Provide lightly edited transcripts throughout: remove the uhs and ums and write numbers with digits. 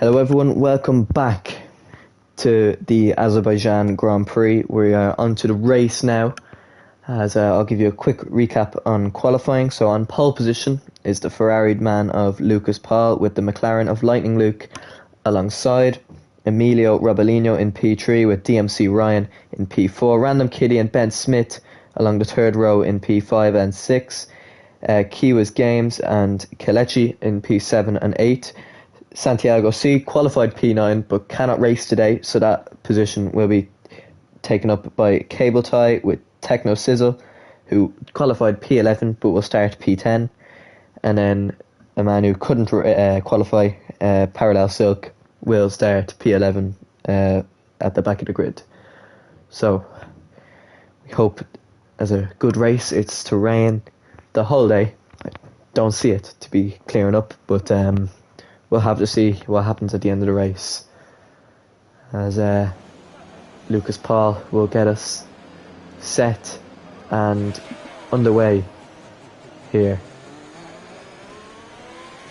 Hello everyone, welcome back to the Azerbaijan Grand Prix. We are onto the race now, as I'll give you a quick recap on qualifying. So on pole position is the Ferrari man of Lucas Paul with the McLaren of Lightning Luke alongside Emilio Robalino in P3 with DMC Ryan in P4, Random Kitty and Ben Smith along the third row in P5 and 6, Kiwa's Games and Kelechi in P7 and 8. Santiago C qualified P9 but cannot race today, so that position will be taken up by Cable Tie with Techno Sizzle, who qualified P11 but will start P10. And then a man who couldn't qualify, Parallel Silk, will start P11 at the back of the grid. So we hope as a good race it's to rain the whole day. I don't see it to be clearing up, but we'll have to see what happens at the end of the race, as Lucas Paul will get us set and underway here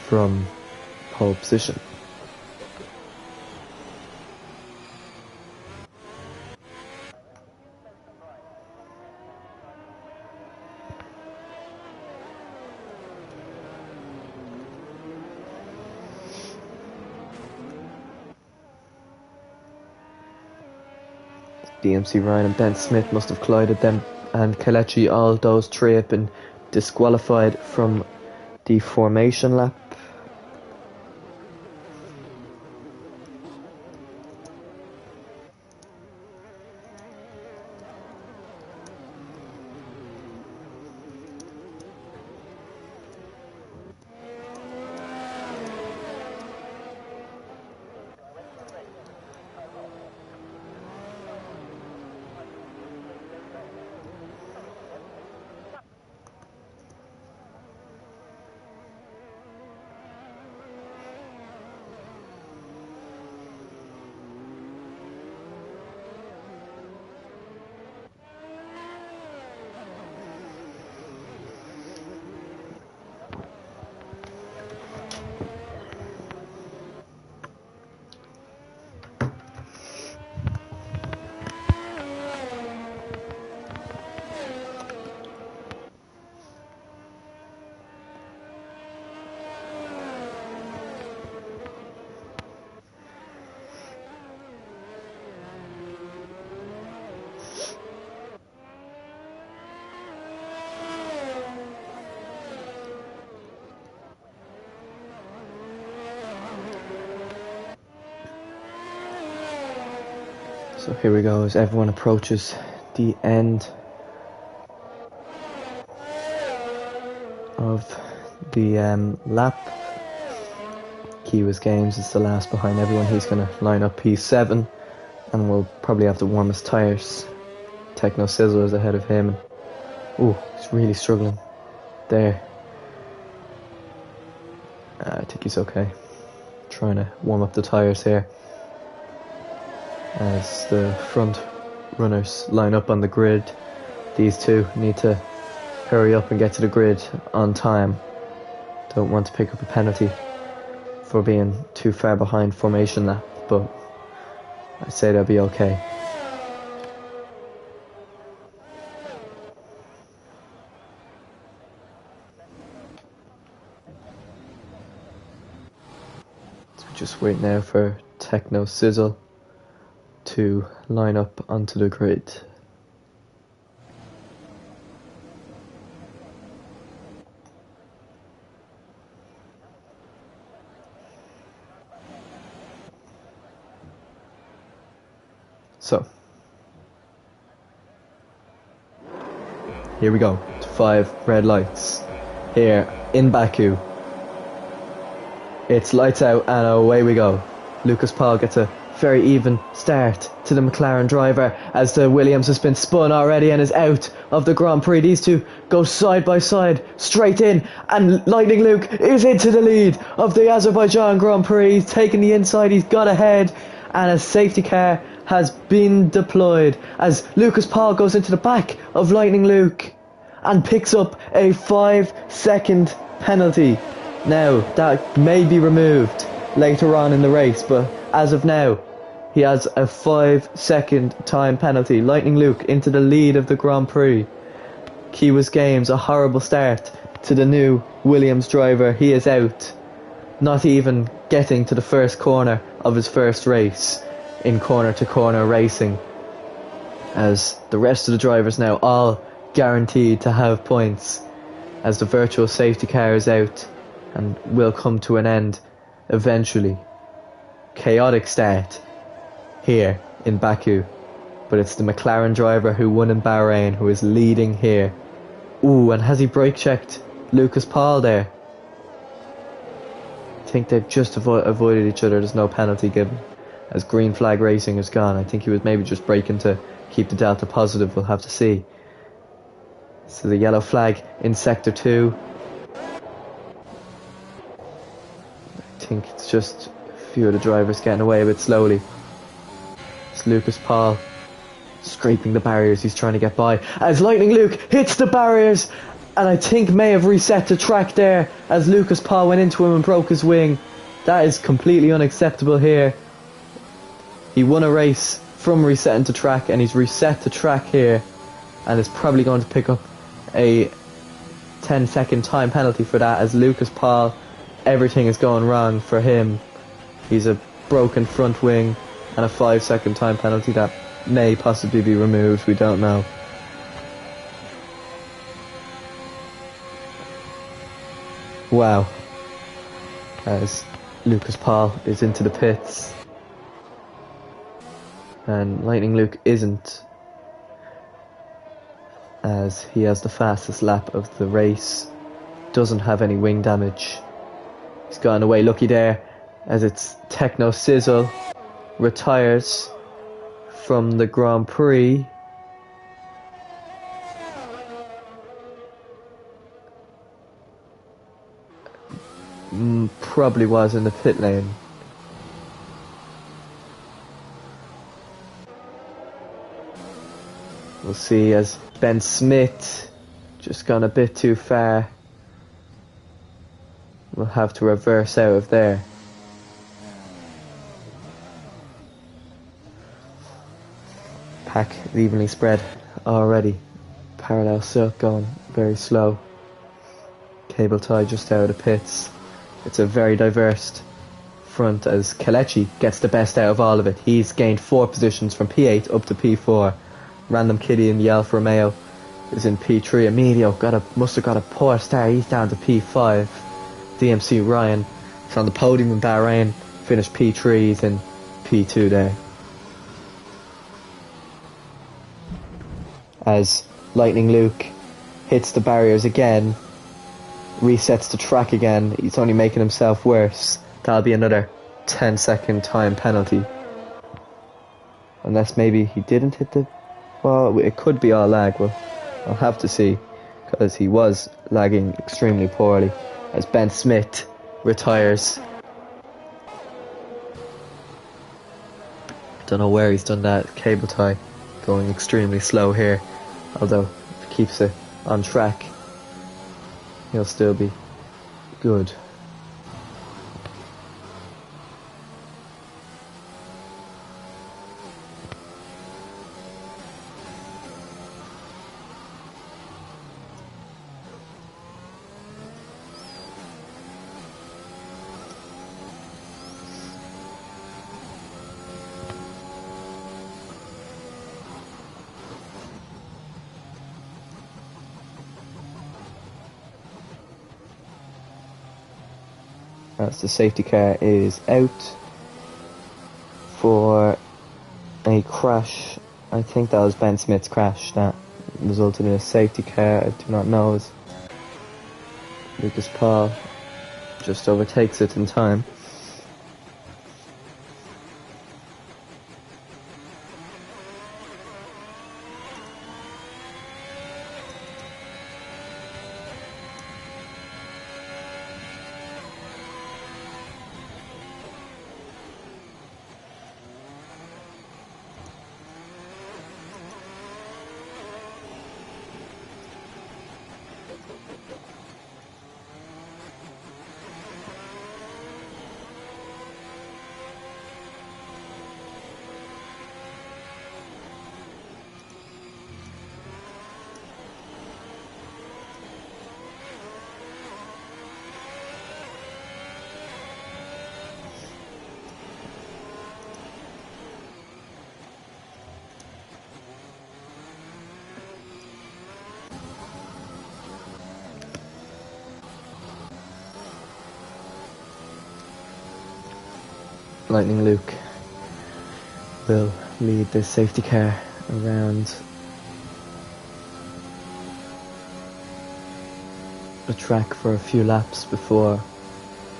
from pole position. DMC Ryan and Ben Smith must have collided them, and Kelechi, all those three have been disqualified from the formation lap. So here we go as everyone approaches the end of the lap. Kiwa's Games is the last behind everyone. He's going to line up P7 and we'll probably have to warm his tyres. Techno Sizzle is ahead of him. Oh, he's really struggling there. I think he's okay. Trying to warm up the tyres here as the front runners line up on the grid. These two need to hurry up and get to the grid on time. Don't want to pick up a penalty for being too far behind formation lap, but I'd say they'll be okay. So just wait now for Techno Sizzle to line up onto the grid. So here we go, 5 red lights here in Baku. It's lights out and away we go. Lucas Paul gets a very even start to the McLaren driver as the Williams has been spun already and is out of the Grand Prix. These two go side by side straight in, and Lightning Luke is into the lead of the Azerbaijan Grand Prix. He's taken the inside, he's got ahead, and a safety car has been deployed as Lucas Paul goes into the back of Lightning Luke and picks up a 5-second penalty. Now that may be removed later on in the race, but as of now, he has a 5-second time penalty. Lightning Luke into the lead of the Grand Prix. Kiwa's Games, a horrible start to the new Williams driver. He is out, not even getting to the first corner of his first race in corner-to-corner racing, as the rest of the drivers now all guaranteed to have points, as the virtual safety car is out and will come to an end eventually. Chaotic start here in Baku, but it's the McLaren driver who won in Bahrain who is leading here. Ooh, and has he brake checked Lucas Paul there? I think they've just avoided each other. There's no penalty given, as green flag racing is gone. I think he was maybe just braking to keep the delta positive. We'll have to see. So the yellow flag in sector 2. I think it's just a few of the drivers getting away a bit slowly. It's Lucas Paul scraping the barriers. He's trying to get by as Lightning Luke hits the barriers, and I think may have reset the track there as Lucas Paul went into him and broke his wing. That is completely unacceptable here. He won a race from resetting to track, and he's reset the track here, and is probably going to pick up a 10-second time penalty for that, as Lucas Paul, everything is going wrong for him. He's a broken front wing and a 5-second time penalty that may possibly be removed. We don't know. Wow. As Lucas Paul is into the pits, and Lightning Luke isn't, as he has the fastest lap of the race, doesn't have any wing damage. He's gotten away lucky there, as it's Techno Sizzle retires from the Grand Prix. Probably was in the pit lane. We'll see, as Ben Smith just gone a bit too far. We'll have to reverse out of there. Pack evenly spread already. Parallel silk going very slow. Cable tie just out of the pits. It's a very diverse front, as Kelechi gets the best out of all of it. He's gained 4 positions from P8 up to P4. Random Kitty in the Alfa Romeo is in P3. Emilio must have got a poor start. He's down to P5. DMC Ryan is on the podium in Bahrain. Finished P3. He's in P2 there. As Lightning Luke hits the barriers again, resets the track again, he's only making himself worse. That'll be another 10-second time penalty. Unless maybe he didn't hit the... Well, it could be all lag. Well, I'll have to see, because he was lagging extremely poorly. As Ben Smith retires. Don't know where he's done that cable tie. Going extremely slow here. Although, if he keeps it on track, he'll still be good. As the safety car is out for a crash. I think that was Ben Smith's crash that resulted in a safety car. I do not know, as Lucas Paul just overtakes it in time. Lightning Luke will lead the safety car around the track for a few laps before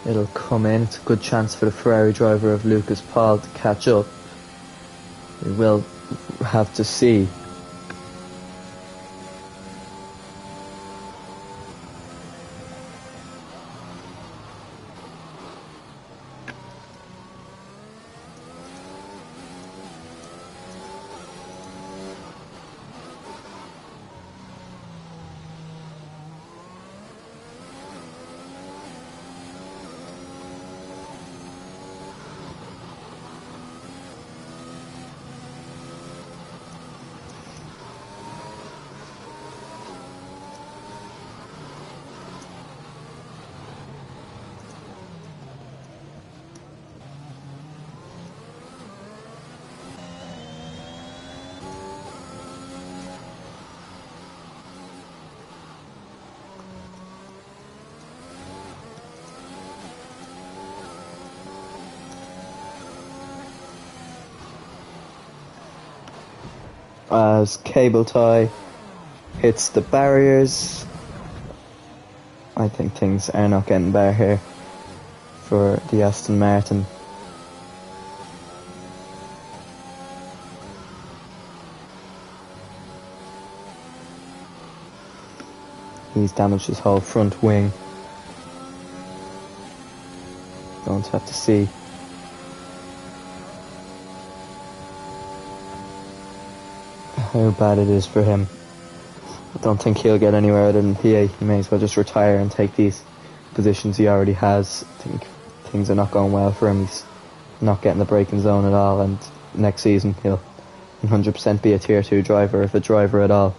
it'll come in. It's a good chance for the Ferrari driver of Lucas Paul to catch up. We will have to see. As cable tie hits the barriers, I think things are not getting better here for the Aston Martin. He's damaged his whole front wing. Going to have to see. How bad it is for him. I don't think he'll get anywhere other than PA. He may as well just retire and take these positions he already has. I think things are not going well for him. He's not getting the braking zone at all, and next season he'll 100% be a tier 2 driver, if a driver at all.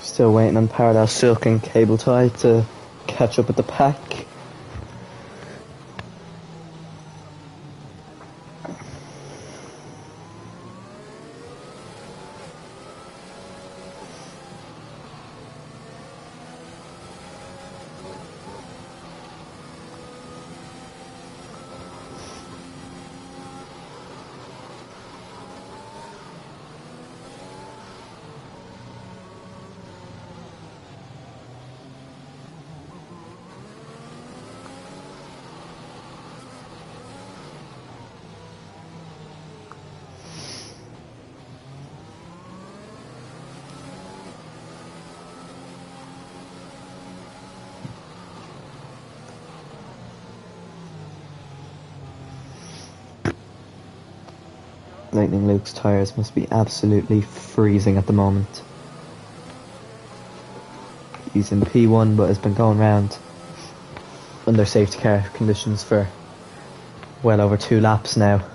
Still waiting on Parallel Silk and Cable Tie to catch up with the pack. Lightning Luke's tyres must be absolutely freezing at the moment. He's in P1 but has been going round under safety car conditions for well over 2 laps now.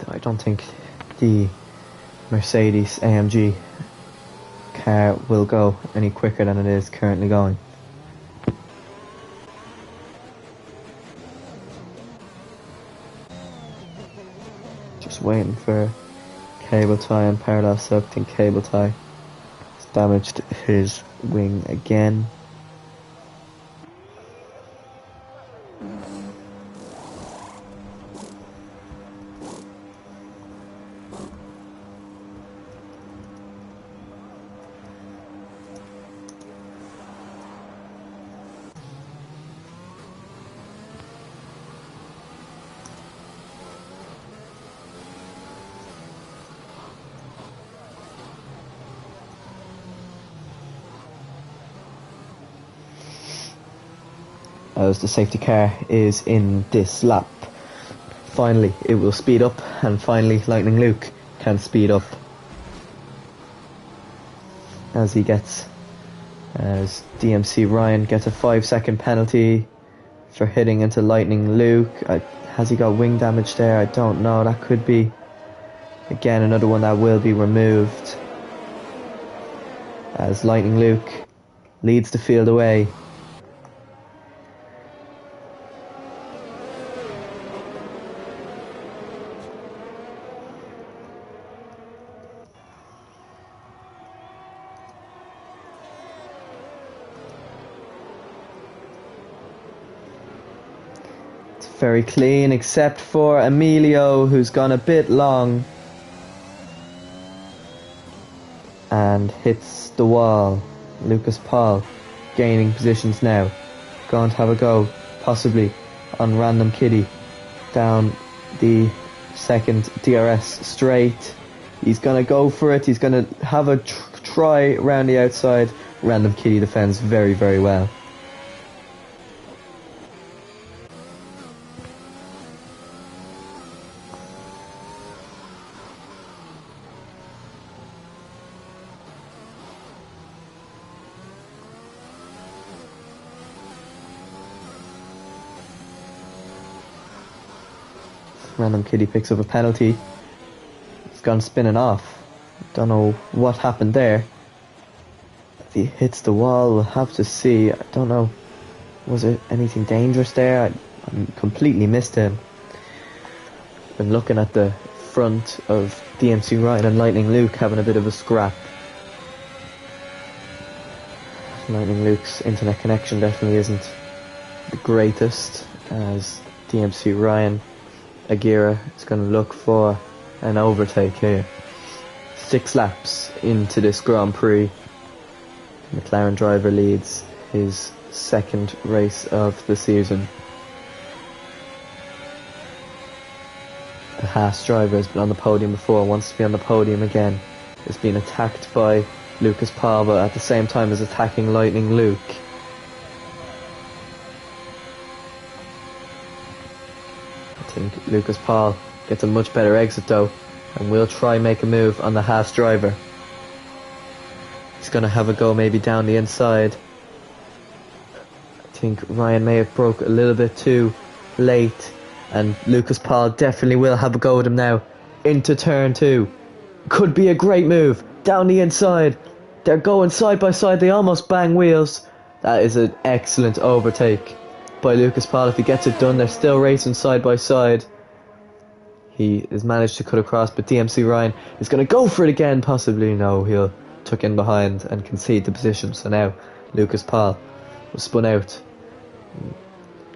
I don't think the Mercedes AMG car will go any quicker than it is currently going. Just waiting for Cable Tie and Parallel Silk. I think Cable Tie has damaged his wing again. as the safety car is in this lap. Finally, it will speed up, and finally Lightning Luke can speed up as DMC Ryan gets a 5-second penalty for hitting into Lightning Luke. Has he got wing damage there? I don't know. That could be, again, another one that will be removed, as Lightning Luke leads the field away. Very clean, except for Emilio, who's gone a bit long and hits the wall. Lucas Paul gaining positions now. Going to have a go, possibly, on Random Kitty down the second DRS straight. He's going to go for it. He's going to have a try around the outside. Random Kitty defends very, very well. Random Kitty picks up a penalty. It's gone spinning off. Don't know what happened there. If he hits the wall, we'll have to see. I don't know. Was it anything dangerous there? I completely missed him. Been looking at the front of DMC Ryan and Lightning Luke having a bit of a scrap. Lightning Luke's internet connection definitely isn't the greatest, as DMC Ryan Aguirre is going to look for an overtake here. 6 laps into this Grand Prix. McLaren driver leads his second race of the season. The Haas driver has been on the podium before, wants to be on the podium again. Is being attacked by Lucas Paul, but at the same time is attacking Lightning Luke. I think Lucas Paul gets a much better exit though, and will try make a move on the Haas driver. He's going to have a go maybe down the inside. I think Ryan may have broke a little bit too late, and Lucas Paul definitely will have a go at him now. Into turn 2. Could be a great move. Down the inside. They're going side by side. They almost bang wheels. That is an excellent overtake by Lucas Paul. If he gets it done, they're still racing side by side. He has managed to cut across, but DMC Ryan is going to go for it again. Possibly, no, he'll tuck in behind and concede the position. So now Lucas Paul was spun out,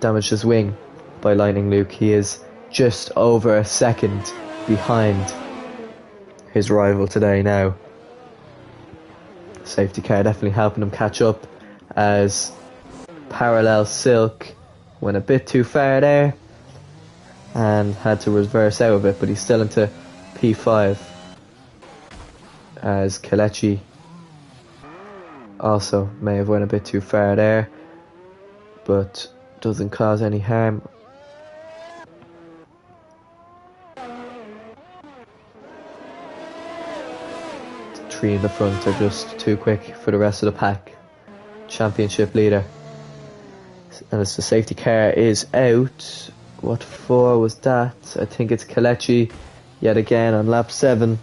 damaged his wing by Lightning Luke. He is just over a second behind his rival today now. Safety car definitely helping him catch up, as Parallel Silk went a bit too far there and had to reverse out of it, but he's still into P5, as Kelechi also may have went a bit too far there, but doesn't cause any harm. The 3 in the front are just too quick for the rest of the pack. Championship leader, and as the safety car is out, what for was that? I think it's Kelechi yet again on lap 7,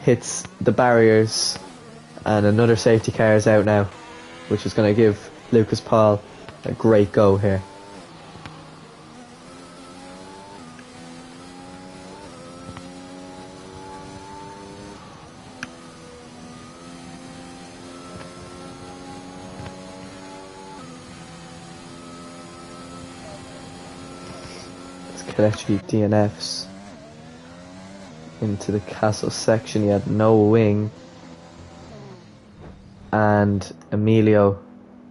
hits the barriers, and another safety car is out now, which is going to give Lucas Paul a great go here. Kelechi DNFs into the castle section. He had no wing, and Emilio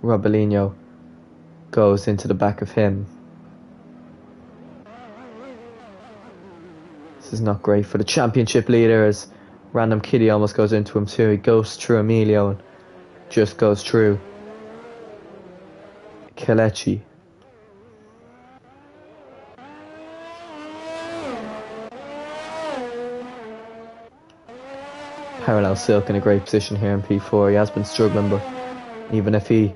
Robelino goes into the back of him. This is not great for the championship leader, as Random Kitty almost goes into him too. He goes through Emilio and just goes through Kelechi Parallel Silk in a great position here in P4. He has been struggling, but even if he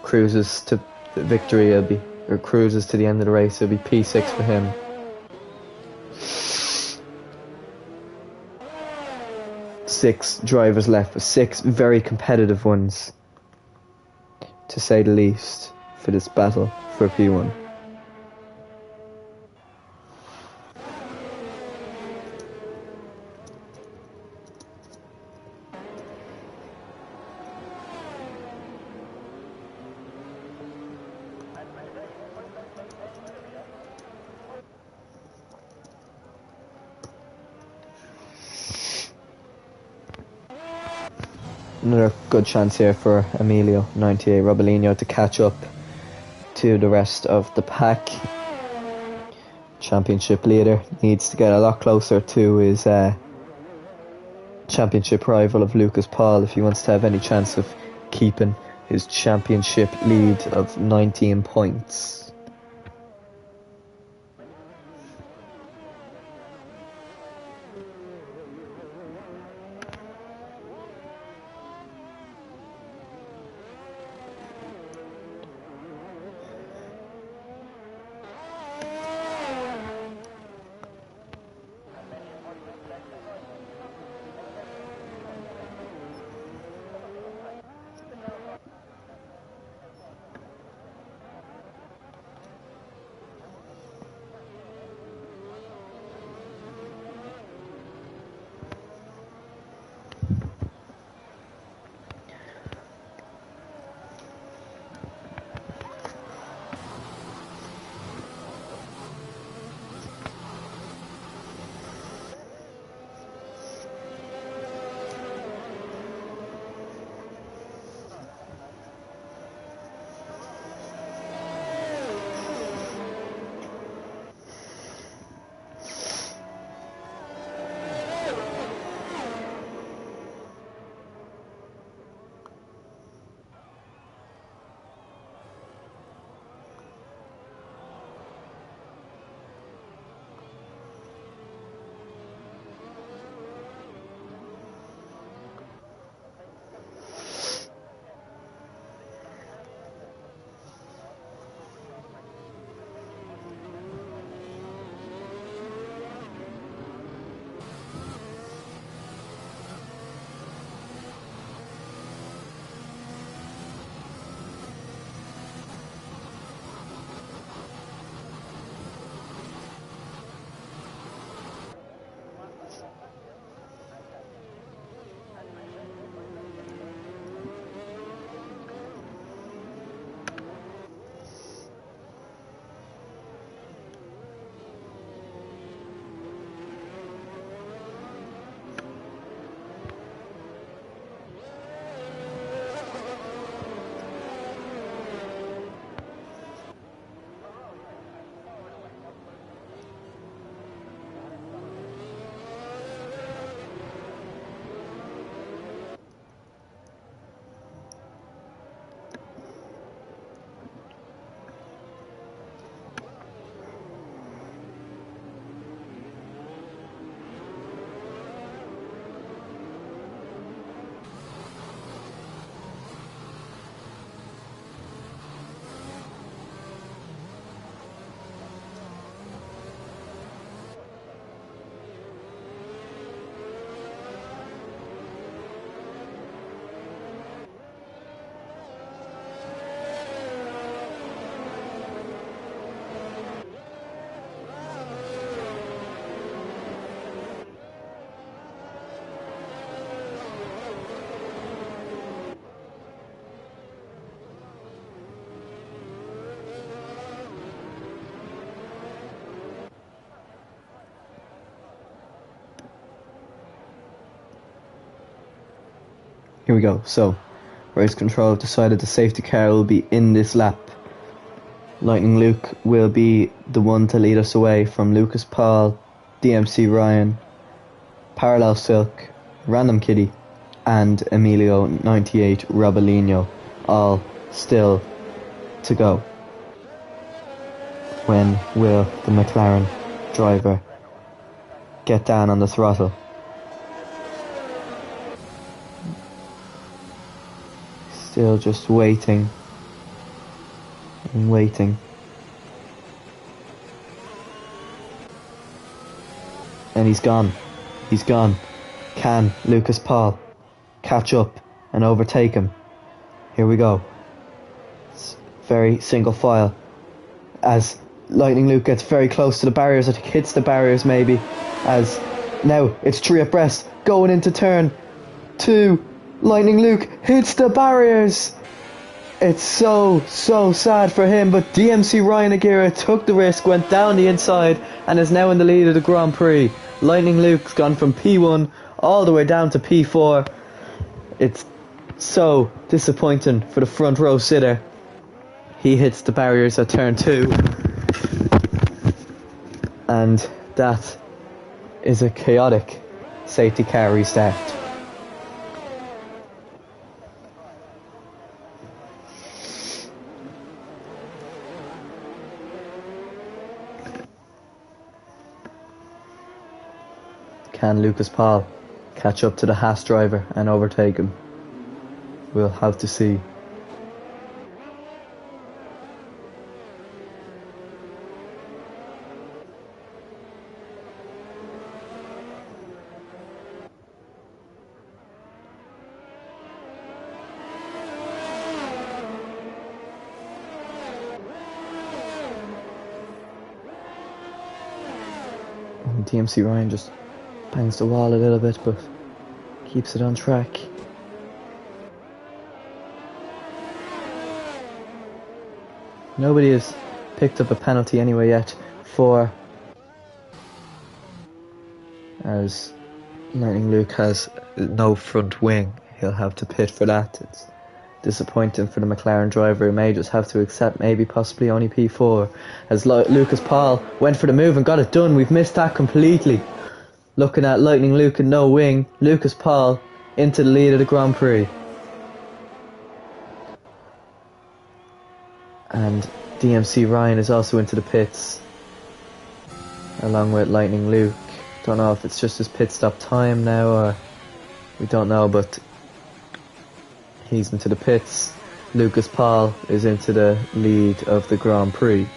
cruises to the victory, or cruises to the end of the race, it'll be P6 for him. Six drivers left, six very competitive ones, to say the least, for this battle for P1. Another good chance here for Emilio 98 Robelino to catch up to the rest of the pack. Championship leader needs to get a lot closer to his championship rival of Lucas Paul if he wants to have any chance of keeping his championship lead of 19 points. Here we go. So, race control decided the safety car will be in this lap. Lightning Luke will be the one to lead us away from Lucas Paul, DMC Ryan, Parallel Silk, Random Kitty, and Emilio 98 Robelino, all still to go. When will the McLaren driver get down on the throttle? still just waiting and waiting. And he's gone. He's gone. Can Lucas Paul catch up and overtake him? Here we go. It's very single file as Lightning Luke gets very close to the barriers. I think hits the barriers maybe, as now it's 3 abreast going into turn 2. Lightning Luke hits the barriers. It's so sad for him, but DMC Ryan Aguirre took the risk, went down the inside, and is now in the lead of the Grand Prix. Lightning Luke's gone from P1 all the way down to P4. It's so disappointing for the front row sitter. He hits the barriers at turn 2, and that is a chaotic safety car restart. Can Lucas Paul catch up to the Haas driver and overtake him? We'll have to see. And DMC Ryan just bangs the wall a little bit, but keeps it on track. Nobody has picked up a penalty anyway yet for, as Lightning Luke has no front wing. He'll have to pit for that. It's disappointing for the McLaren driver, who may just have to accept maybe possibly only P4, as Lucas Paul went for the move and got it done. We've missed that completely. Looking at Lightning Luke and no wing, Lucas Paul into the lead of the Grand Prix. And DMC Ryan is also into the pits, along with Lightning Luke. Don't know if it's just his pit stop time now, or we don't know, but he's into the pits. Lucas Paul is into the lead of the Grand Prix.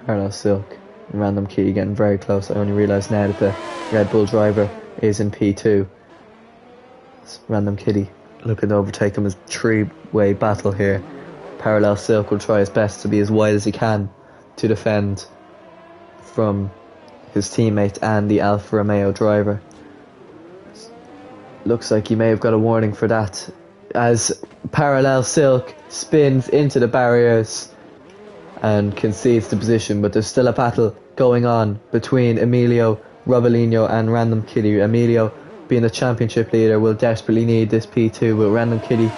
Parallel Silk and Random Kitty getting very close. I only realised now that the Red Bull driver is in P2. It's Random Kitty looking to overtake him. As three-way battle here. Parallel Silk will try his best to be as wide as he can to defend from his teammate and the Alfa Romeo driver. Looks like he may have got a warning for that, as Parallel Silk spins into the barriers and concedes the position, but there's still a battle going on between Emilio Robolino and Random Kitty. Emilio, being the championship leader, will desperately need this P2, but Random Kitty,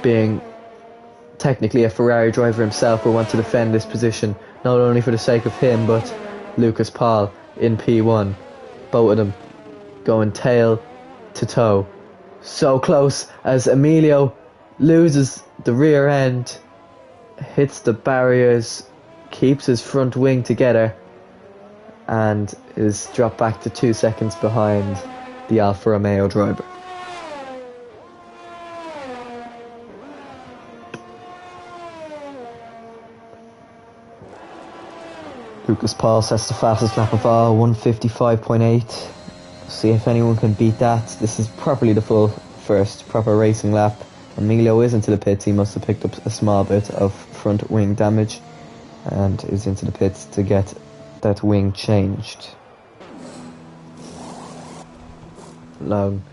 being technically a Ferrari driver himself, will want to defend this position, not only for the sake of him, but Lucas Paul in P1. Both of them going tail to toe. So close, as Emilio loses the rear end, hits the barriers, keeps his front wing together, and is dropped back to 2 seconds behind the Alfa Romeo driver. Lucas Paul sets the fastest lap of all, 1:55.8. See if anyone can beat that. This is properly the full first proper racing lap. Emilio is into the pits. He must have picked up a small bit of front wing damage and is into the pits to get that wing changed, along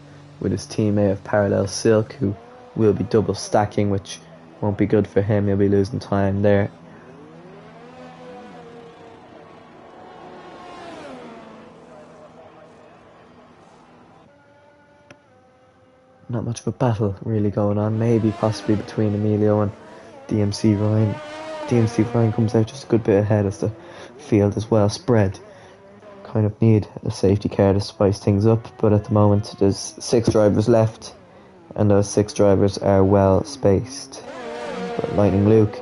with his teammate of Parallel Silk, who will be double stacking, which won't be good for him. He'll be losing time there. Not much of a battle really going on, maybe possibly between Emilio and DMC Ryan. DMC Ryan comes out just a good bit ahead as the field is well spread. kind of need a safety car to spice things up, but at the moment there's 6 drivers left, and those 6 drivers are well spaced. But Lightning Luke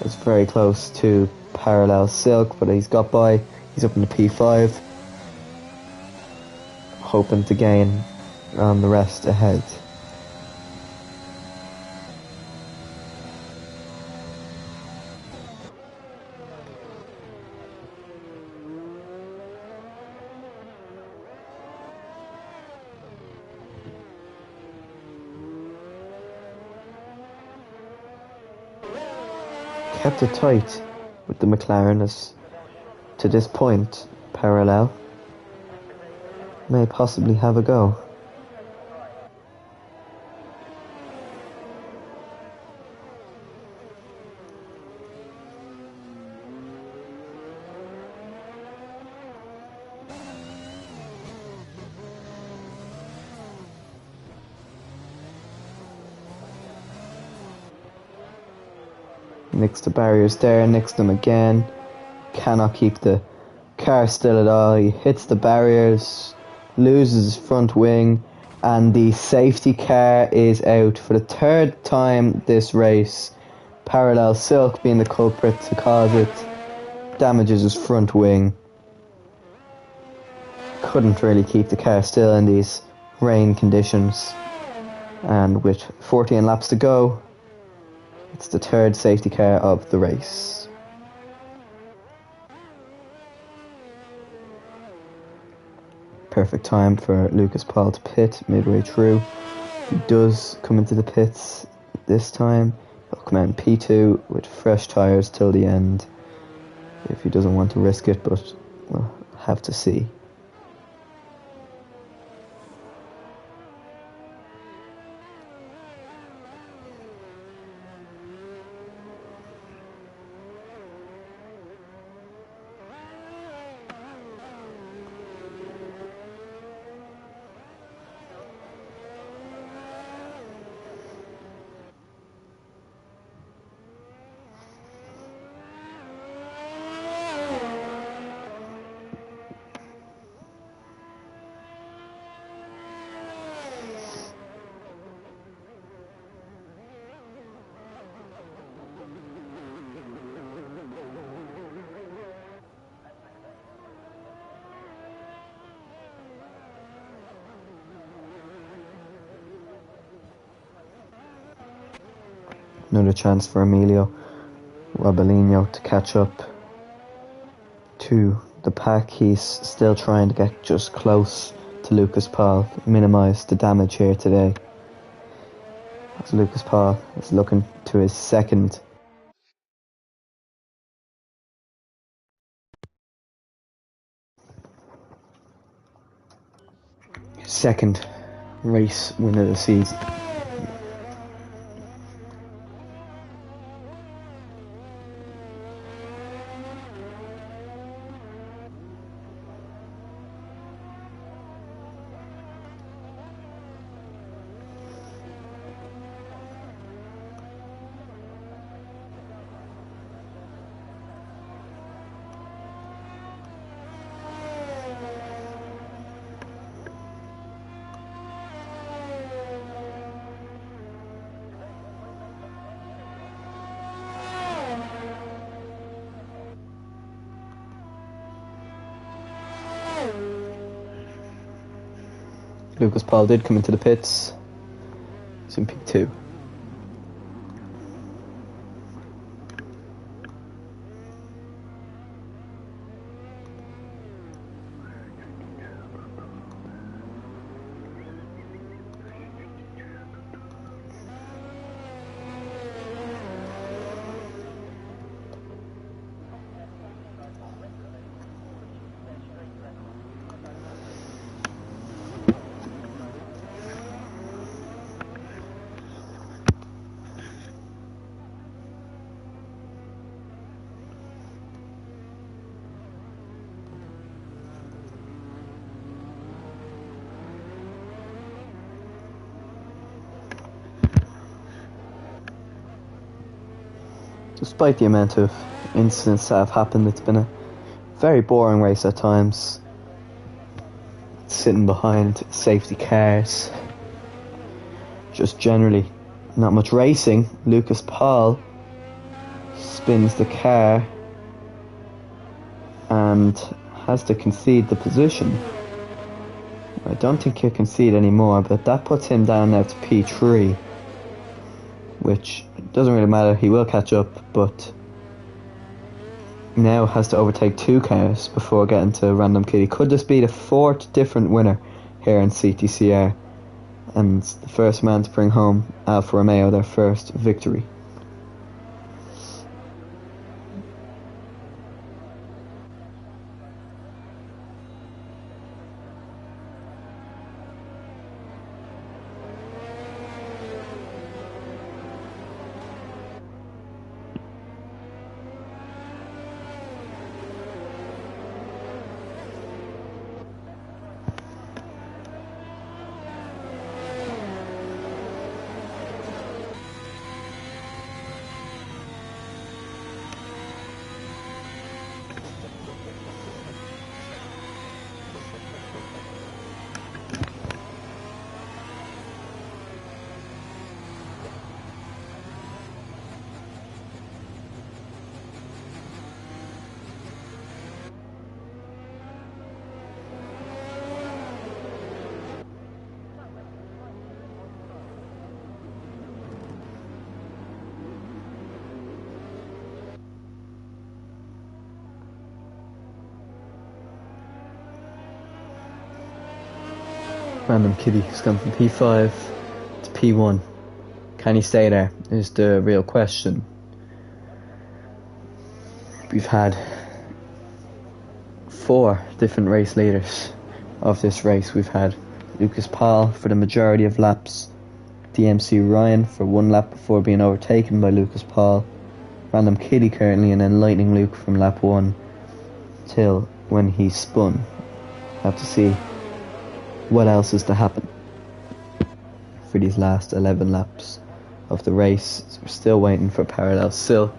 is very close to Parallel Silk, but he's got by. He's up in the P5, hoping to gain on the rest ahead. Kept it tight with the McLaren as to this point. Parallel may possibly have a go. Nicks the barriers there, nicks them again. Cannot keep the car still at all. He hits the barriers, loses his front wing, and the safety car is out for the 3rd time this race. Parallel Silk being the culprit to cause it. Damages his front wing. Couldn't really keep the car still in these rain conditions. And with 14 laps to go, it's the 3rd safety car of the race. Perfect time for Lucas Paul to pit midway through. He does come into the pits this time. He'll come out in P2 with fresh tyres till the end if he doesn't want to risk it, but we'll have to see. Another chance for Emilio Robelino to catch up to the pack. He's still trying to get just close to Lucas Paul, minimise the damage here today. As Lucas Paul is looking to his second race win of the season. Lucas Paul did come into the pits. He's in P2. Despite the amount of incidents that have happened, it's been a very boring race at times. Sitting behind safety cars. Just generally not much racing. Lucas Paul spins the car and has to concede the position. I don't think he'll concede anymore, but that puts him down now to P3, which doesn't really matter. He will catch up, but now has to overtake 2 cars before getting to Random Kitty. Could this be the 4th different winner here in CTCR, and the first man to bring home Alfa Romeo their first victory? Random Kitty has gone from P5 to P1. Can he stay there is the real question. We've had 4 different race leaders of this race. We've had Lucas Paul for the majority of laps, DMC Ryan for 1 lap before being overtaken by Lucas Paul, Random Kitty currently, and then Lightning Luke from lap 1 till when he spun. Have to see what else is to happen for these last 11 laps of the race. So we're still waiting for Parallel Silk.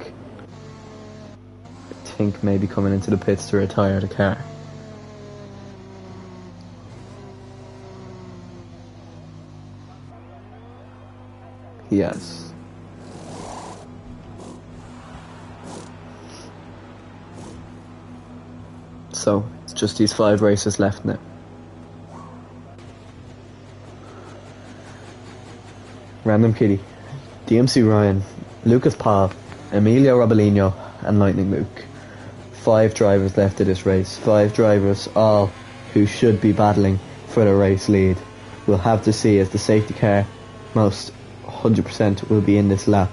I think maybe coming into the pits to retire the car. He has. So it's just these 5 races left now. Random Kitty, DMC Ryan, Lucas Paul, Emilio Robolino and Lightning Luke. 5 drivers left of this race. 5 drivers, all who should be battling for the race lead. We'll have to see, as the safety car most 100% will be in this lap.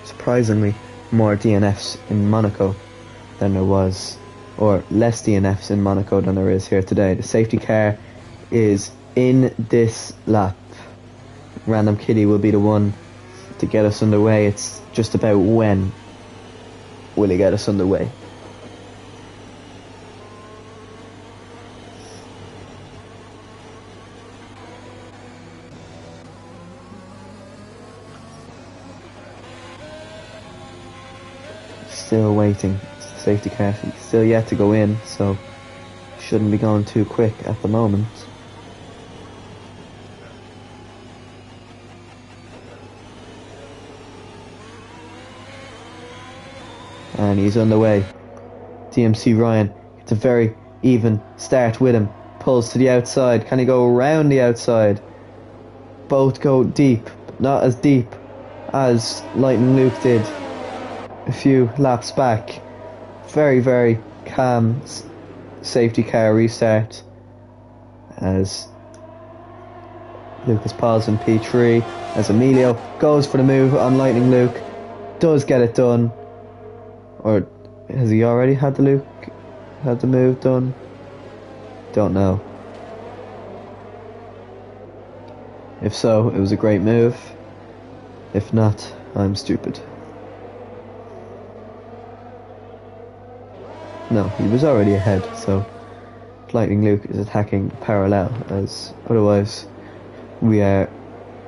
Surprisingly, more DNFs in Monaco than there was, or less DNFs in Monaco than there is here today. The safety car is in this lap. Random Kitty will be the one to get us underway. It's just about when will he get us underway. Still waiting. Safety car still yet to go in, so shouldn't be going too quick at the moment. And he's on the way. DMC Ryan gets a very even start with him. Pulls to the outside. Can he go around the outside? Both go deep, but not as deep as Lightning Luke did a few laps back. Very, very calm safety car restart as Lucas Paul's in P3, as Emilio goes for the move on Lightning Luke, does get it done. Or has he already had the move done? Don't know. If so, it was a great move. If not, I'm stupid. No, he was already ahead, so Lightning Luke is attacking parallel, as otherwise we are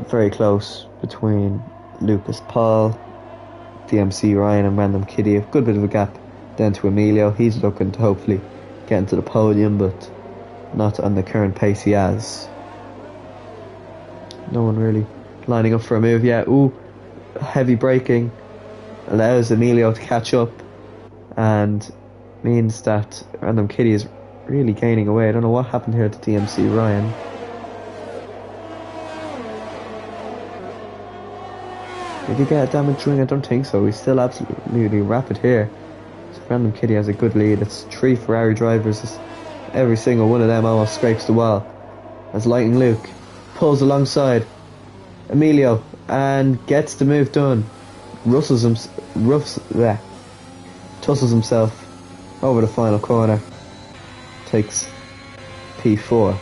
very close between Lucas Paul, DMC Ryan and Random Kitty. A good bit of a gap down to Emilio. He's looking to hopefully get into the podium, but not on the current pace he has. No one really lining up for a move yet. Ooh, heavy braking allows Emilio to catch up and means that Random Kitty is really gaining away. I don't know what happened here to DMC Ryan. Did he get a damage ring? I don't think so. He's still absolutely rapid here. So Random Kitty has a good lead. It's 3 Ferrari drivers. Every single one of them almost scrapes the wall. As Lightning Luke pulls alongside Emilio and gets the move done. Tussles himself over the final corner. Takes P4.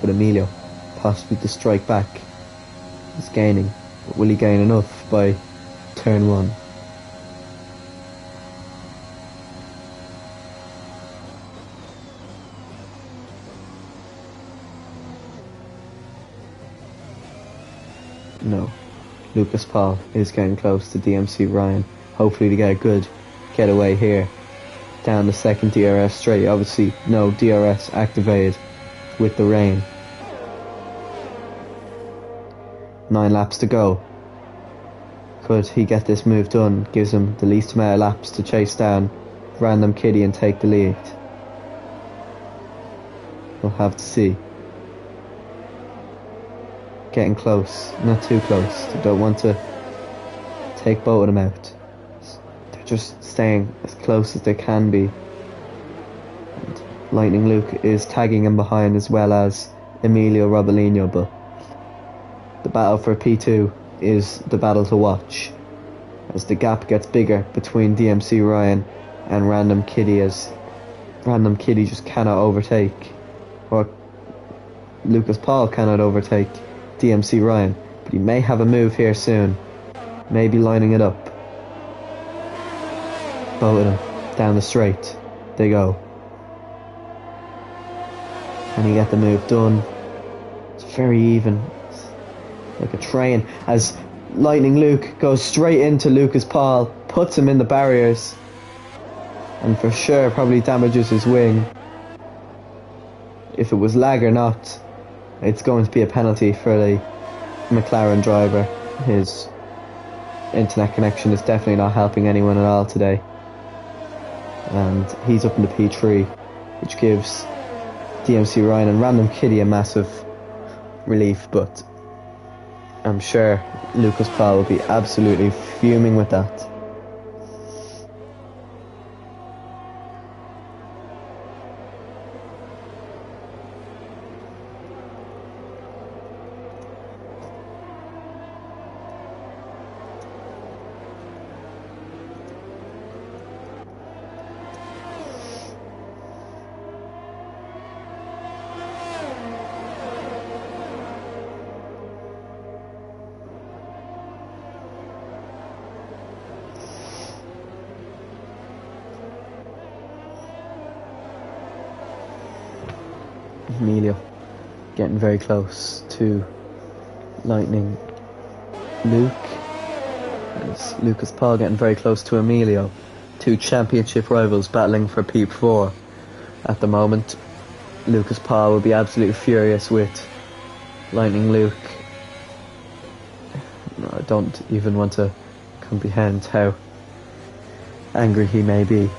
But Emilio possibly to strike back. He's gaining, but will he gain enough by turn 1? No. Lucas Paul is getting close to DMC Ryan. Hopefully to get a good getaway here. Down the second DRS straight. Obviously no DRS activated with the rain. 9 laps to go. Could he get this move done? Gives him the least amount of laps to chase down Random Kitty and take the lead. We'll have to see. Getting close, not too close. They don't want to take both of them out. They're just staying as close as they can be. And Lightning Luke is tagging him behind, as well as Emilio Robolino, but the battle for P2 is the battle to watch, as the gap gets bigger between DMC Ryan and Random Kitty, as Random Kitty just cannot overtake, or Lucas Paul cannot overtake DMC Ryan, but he may have a move here soon. Maybe lining it up. Both of them down the straight. They go. Can he get the move done? It's very even. It's like a train, as Lightning Luke goes straight into Lucas Paul, puts him in the barriers, and for sure probably damages his wing. If it was lag or not, it's going to be a penalty for the McLaren driver. His internet connection is definitely not helping anyone at all today. And he's up in the P3, which gives DMC Ryan and Random Kitty a massive relief, but I'm sure Lucas Paul will be absolutely fuming with that. Emilio getting very close to Lightning Luke. As Lucas Paul getting very close to Emilio. 2 championship rivals battling for P4 at the moment. Lucas Paul will be absolutely furious with Lightning Luke. I don't even want to comprehend how angry he may be.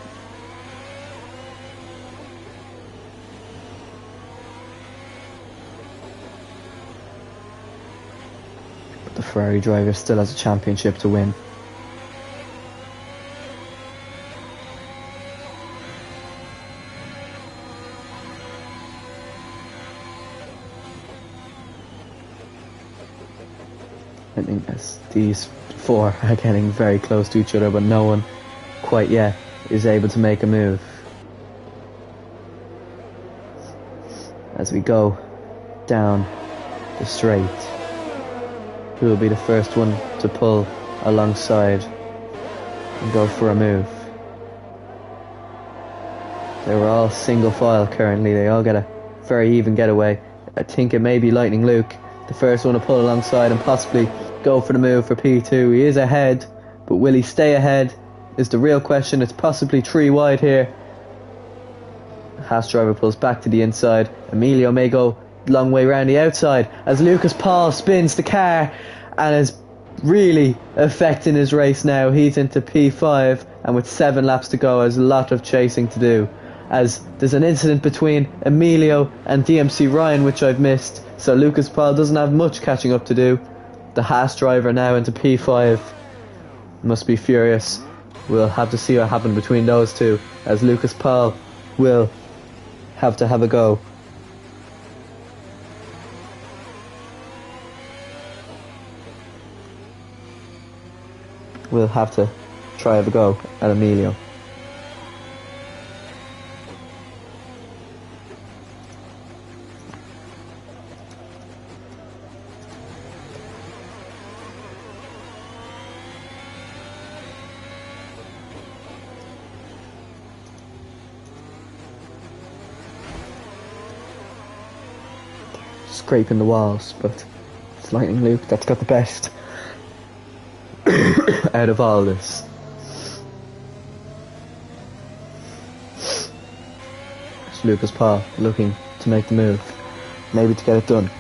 The Ferrari driver still has a championship to win. I think as these 4 are getting very close to each other, but no one quite yet is able to make a move. As we go down the straight. who will be the first one to pull alongside and go for a move. They were all single file currently. They all get a very even getaway. I think it may be Lightning Luke, the first one to pull alongside and possibly go for the move for P2. He is ahead, but will he stay ahead is the real question. It's possibly 3 wide here. Haas driver pulls back to the inside. Emilio may go long way round the outside as Lucas Paul spins the car and is really affecting his race now. He's into P5 and with 7 laps to go has a lot of chasing to do, as there's an incident between Emilio and DMC Ryan which I've missed, so Lucas Paul doesn't have much catching up to do. The Haas driver now into P5 must be furious. We'll have to see what happened between those two, as Lucas Paul will have to have a go. We'll have to try have a go at Emilio. Scraping the walls, but it's Lightning Luke that's got the best out of all this. It's Lucas Paul looking to make the move, maybe to get it done.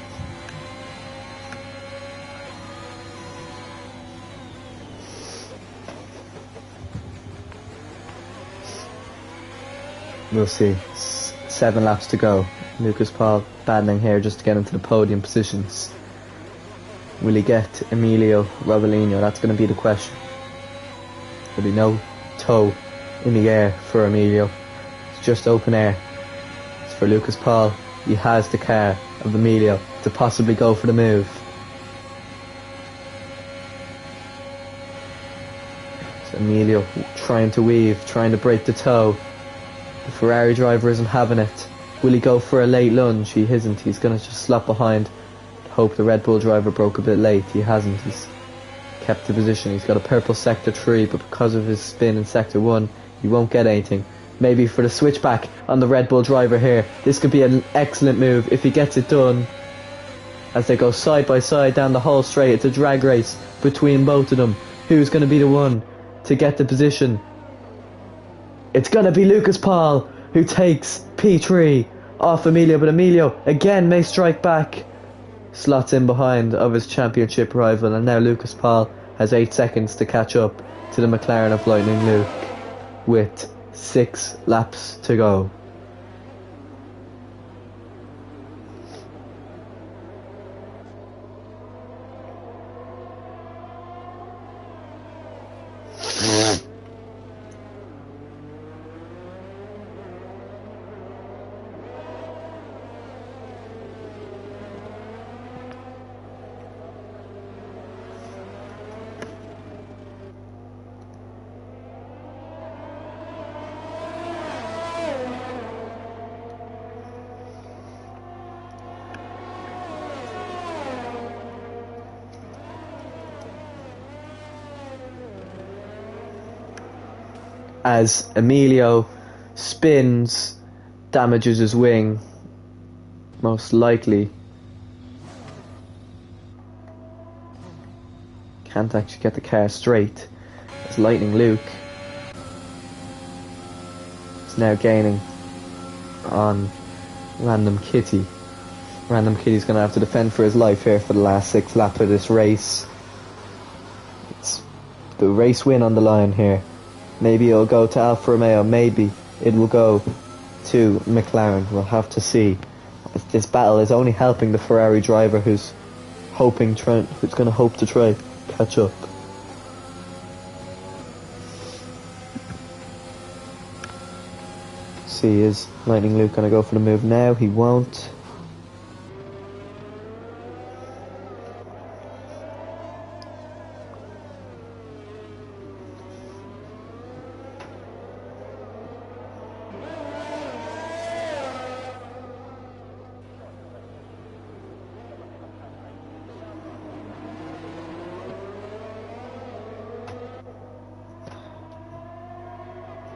We'll see. 7 laps to go. Lucas Paul battling here just to get into the podium positions. Will he get Emilio Robolino? That's going to be the question. There'll be no toe in the air for Emilio. It's just open air. It's for Lucas Paul. He has the car of Emilio to possibly go for the move. So Emilio trying to weave, trying to break the toe. The Ferrari driver isn't having it. Will he go for a late lunge? He isn't. He's going to just slot behind. Hope the Red Bull driver broke a bit late. He hasn't. He's kept the position. He's got a purple sector 3, but because of his spin in sector 1, he won't get anything. Maybe for the switchback on the Red Bull driver here. This could be an excellent move if he gets it done. As they go side by side down the whole straight. It's a drag race between both of them. Who's going to be the one to get the position? It's going to be Lucas Paul, who takes P3 off Emilio, but Emilio again may strike back. Slots in behind of his championship rival, and now Lucas Paul has 8 seconds to catch up to the McLaren of Lightning Luke with 6 laps to go. As Emilio spins, damages his wing, most likely. Can't actually get the car straight. As Lightning Luke is now gaining on Random Kitty. Random Kitty's going to have to defend for his life here for the last 6 laps of this race. It's the race win on the line here. Maybe it'll go to Alfa Romeo, maybe it will go to McLaren. We'll have to see. This battle is only helping the Ferrari driver who's going to hope to try catch up. See, is Lightning Luke going to go for the move now? He won't.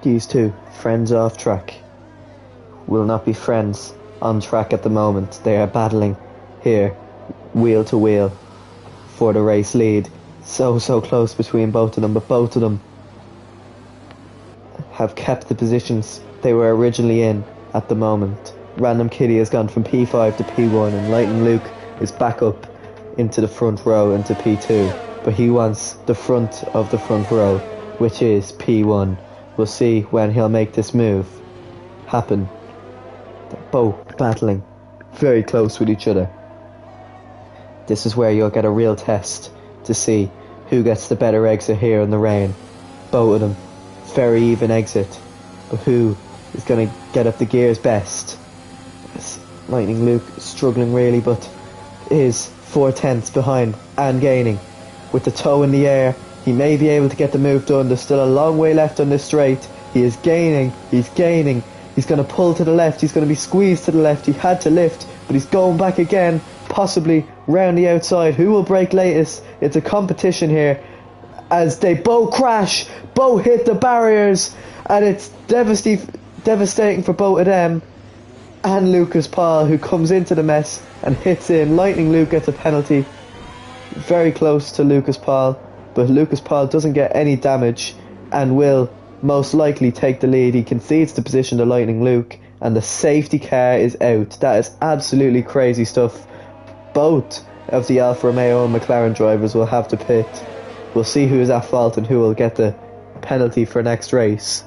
These two, friends off track, will not be friends on track at the moment. They are battling here, wheel to wheel, for the race lead. So close between both of them, but both of them have kept the positions they were originally in at the moment. Random Kitty has gone from P5 to P1, and Lightning Luke is back up into the front row, into P2. But he wants the front of the front row, which is P1. We'll see when he'll make this move happen. They're both battling very close with each other. This is where you'll get a real test to see who gets the better exit here in the rain. Both of them, very even exit. But who is going to get up the gears best? Lightning Luke struggling really, but is 4/10 behind and gaining. With the toe in the air, he may be able to get the move done. There's still a long way left on this straight. He is gaining, he's gaining. He's going to pull to the left, he's going to be squeezed to the left. He had to lift, but he's going back again, possibly round the outside. Who will break latest? It's a competition here as they both crash, both hit the barriers, and it's devastating for both of them. And Lucas Paul, who comes into the mess and hits in. Lightning Luke gets a penalty, very close to Lucas Paul, but Lucas Paul doesn't get any damage and will most likely take the lead. He concedes the position to Lightning Luke, and the safety car is out. That is absolutely crazy stuff. Both of the Alfa Romeo and McLaren drivers will have to pit. We'll see who is at fault and who will get the penalty for next race.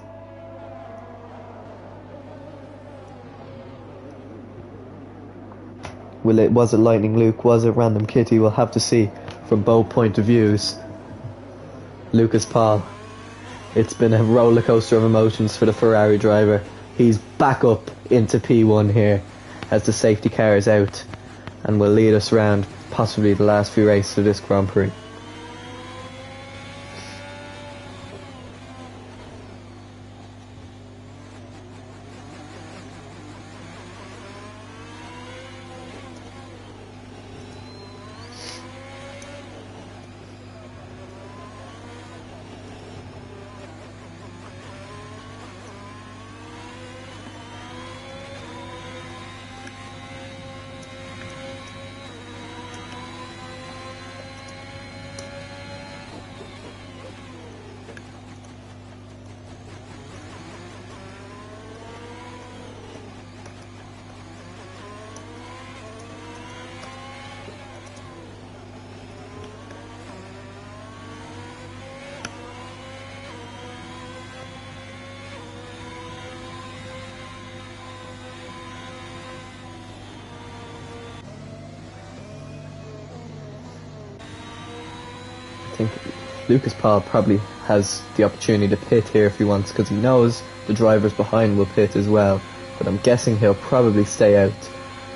Was it Lightning Luke? Was it Random Kitty? We'll have to see from both point of views. Lucas Paul. It's been a roller coaster of emotions for the Ferrari driver. He's back up into P1 here as the safety car is out and will lead us around possibly the last few races of this Grand Prix. I think Lucas Paul probably has the opportunity to pit here if he wants, because he knows the drivers behind will pit as well, but I'm guessing he'll probably stay out.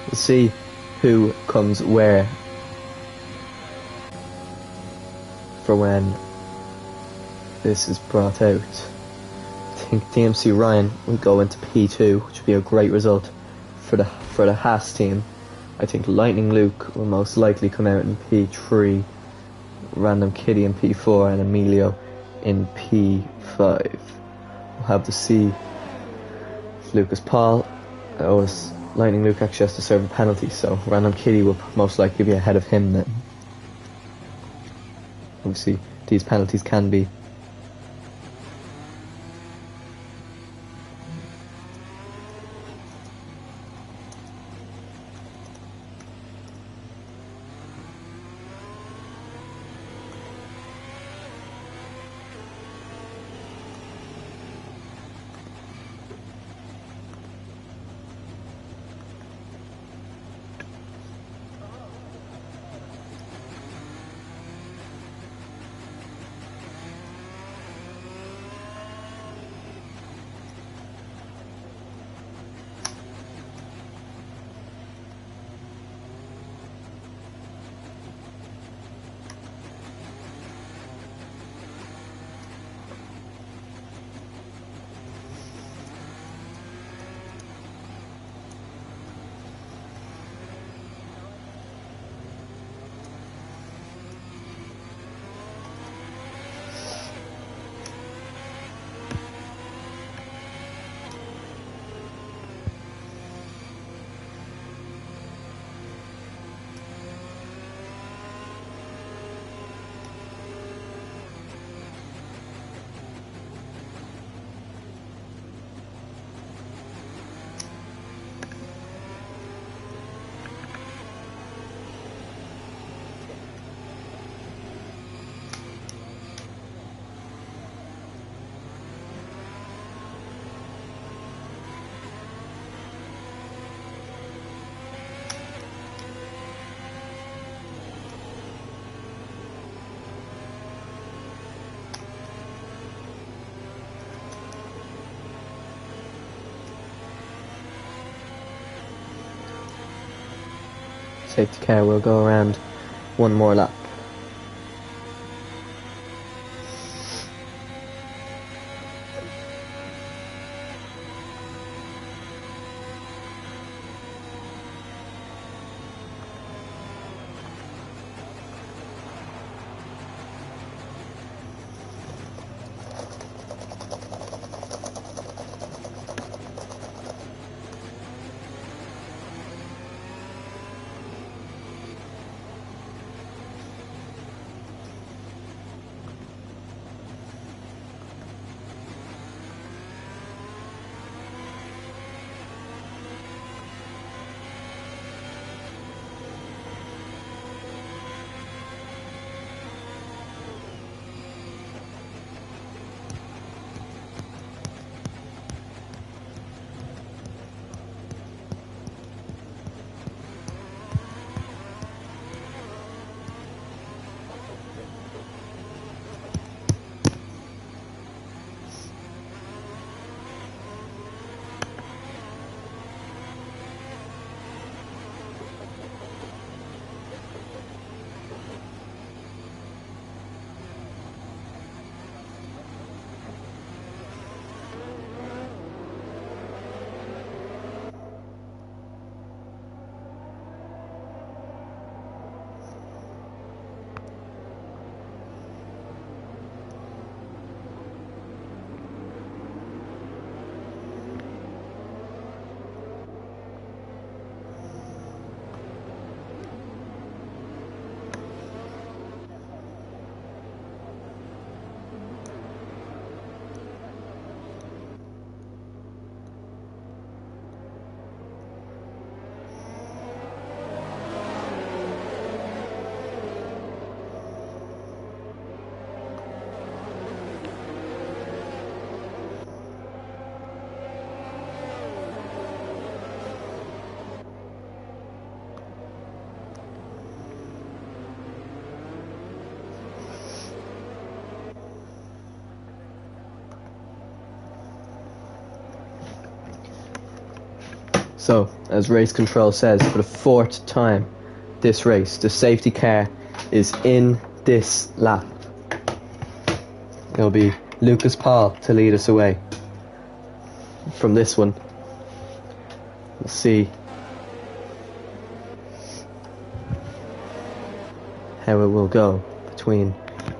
We'll see who comes where for when this is brought out. I think DMC Ryan will go into P2, which would be a great result for the Haas team. I think Lightning Luke will most likely come out in P3, Random Kitty in P4, and Emilio in P5. We'll have to see if Lucas Paul or Lightning Luke actually has to serve a penalty, so Random Kitty will most likely be ahead of him then. Obviously these penalties can be Safety car will go around one more lap. So, as race control says, for the fourth time this race, the safety car is in this lap. It'll be Lucas Paul to lead us away from this one. We'll see how it will go between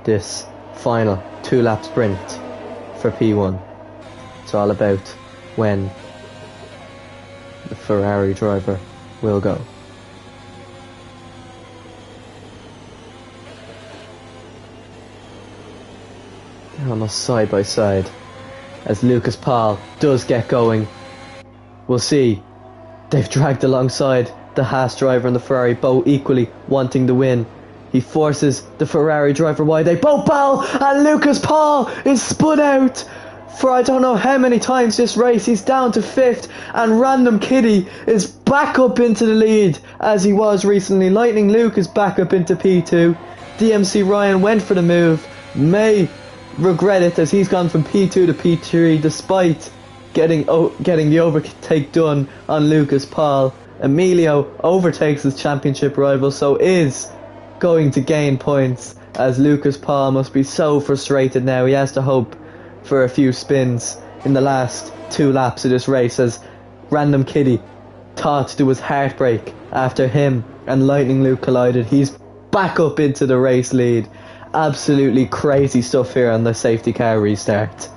this final 2-lap sprint for P1. It's all about when the Ferrari driver will go. They're almost side by side as Lucas Paul does get going. We'll see. They've dragged alongside the Haas driver and the Ferrari, both equally wanting the win. He forces the Ferrari driver wide. They both battle, and Lucas Paul is spun out for I don't know how many times this race. He's down to 5th, and Random Kitty is back up into the lead as he was recently. Lightning Luke is back up into P2. DMC Ryan went for the move, may regret it as he's gone from P2 to P3 despite getting the overtake done on Lucas Paul. Emilio overtakes his championship rival, so is going to gain points as Lucas Paul must be so frustrated now. He has to hope for a few spins in the last 2 laps of this race as Random Kitty thought there was heartbreak after him and Lightning Luke collided. He's back up into the race lead. Absolutely crazy stuff here on the safety car restart.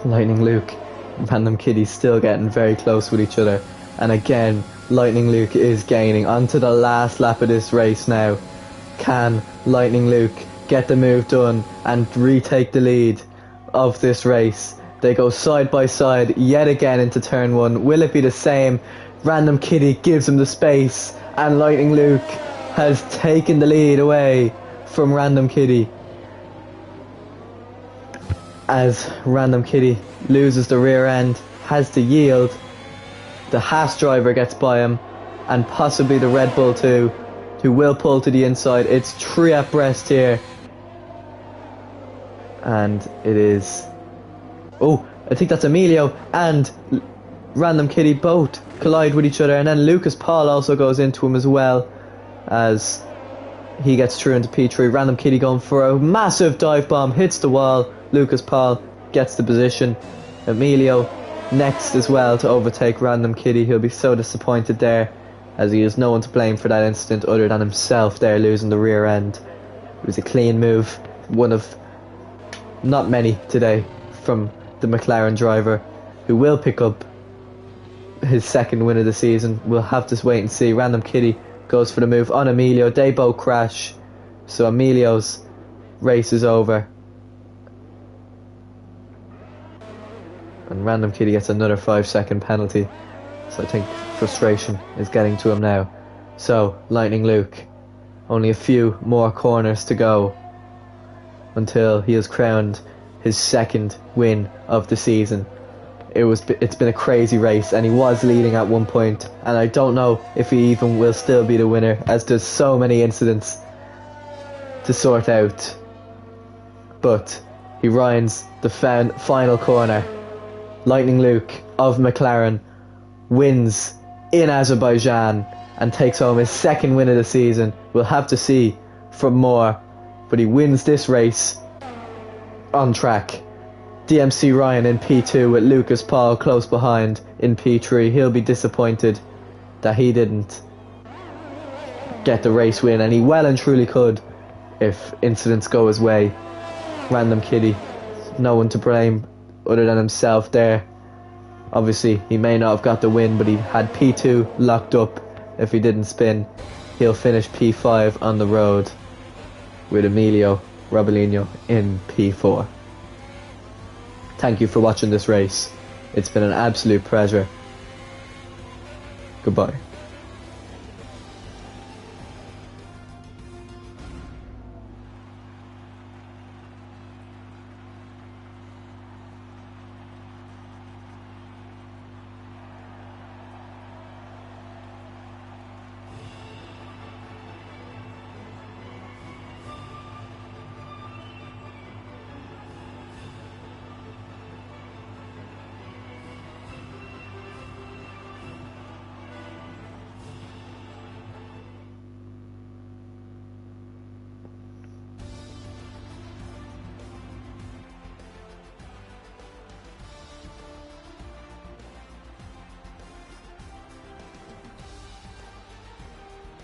Lightning Luke Random Kitty's still getting very close with each other. And again, Lightning Luke is gaining onto the last lap of this race now. Can Lightning Luke get the move done and retake the lead of this race? They go side by side yet again into turn 1. Will it be the same? Random Kitty gives him the space, and Lightning Luke has taken the lead away from Random Kitty. As Random Kitty loses the rear end, has to yield. The Haas driver gets by him, and possibly the Red Bull too, who will pull to the inside. It's 3 abreast here. And it is... Oh, I think that's Emilio and Random Kitty both collide with each other, and then Lucas Paul also goes into him as well as he gets through into P3. Random Kitty going for a massive dive bomb, hits the wall. Lucas Paul gets the position. Emilio next as well to overtake Random Kitty. He'll be so disappointed there, as he has no one to blame for that incident other than himself there losing the rear end. It was a clean move, one of not many today from the McLaren driver, who will pick up his second win of the season. We'll have to wait and see. Random Kitty goes for the move on Emilio. They both crash, so Emilio's race is over, and Random Kitty gets another 5-second penalty. So I think frustration is getting to him now. So Lightning Luke, only a few more corners to go until he has crowned his second win of the season. It's been a crazy race, and he was leading at one point, and I don't know if he even will still be the winner, as there's so many incidents to sort out. But he rounds the final corner. Lightning Luke of McLaren wins in Azerbaijan and takes home his second win of the season. We'll have to see for more, but he wins this race on track. DMC Ryan in P2 with Lucas Paul close behind in P3. He'll be disappointed that he didn't get the race win, and he well and truly could if incidents go his way. Random Kitty, no one to blame other than himself there. Obviously he may not have got the win, but he had P2 locked up. If he didn't spin, he'll finish P5 on the road with Emilio Robolino in P4. Thank you for watching this race. It's been an absolute pleasure. Goodbye.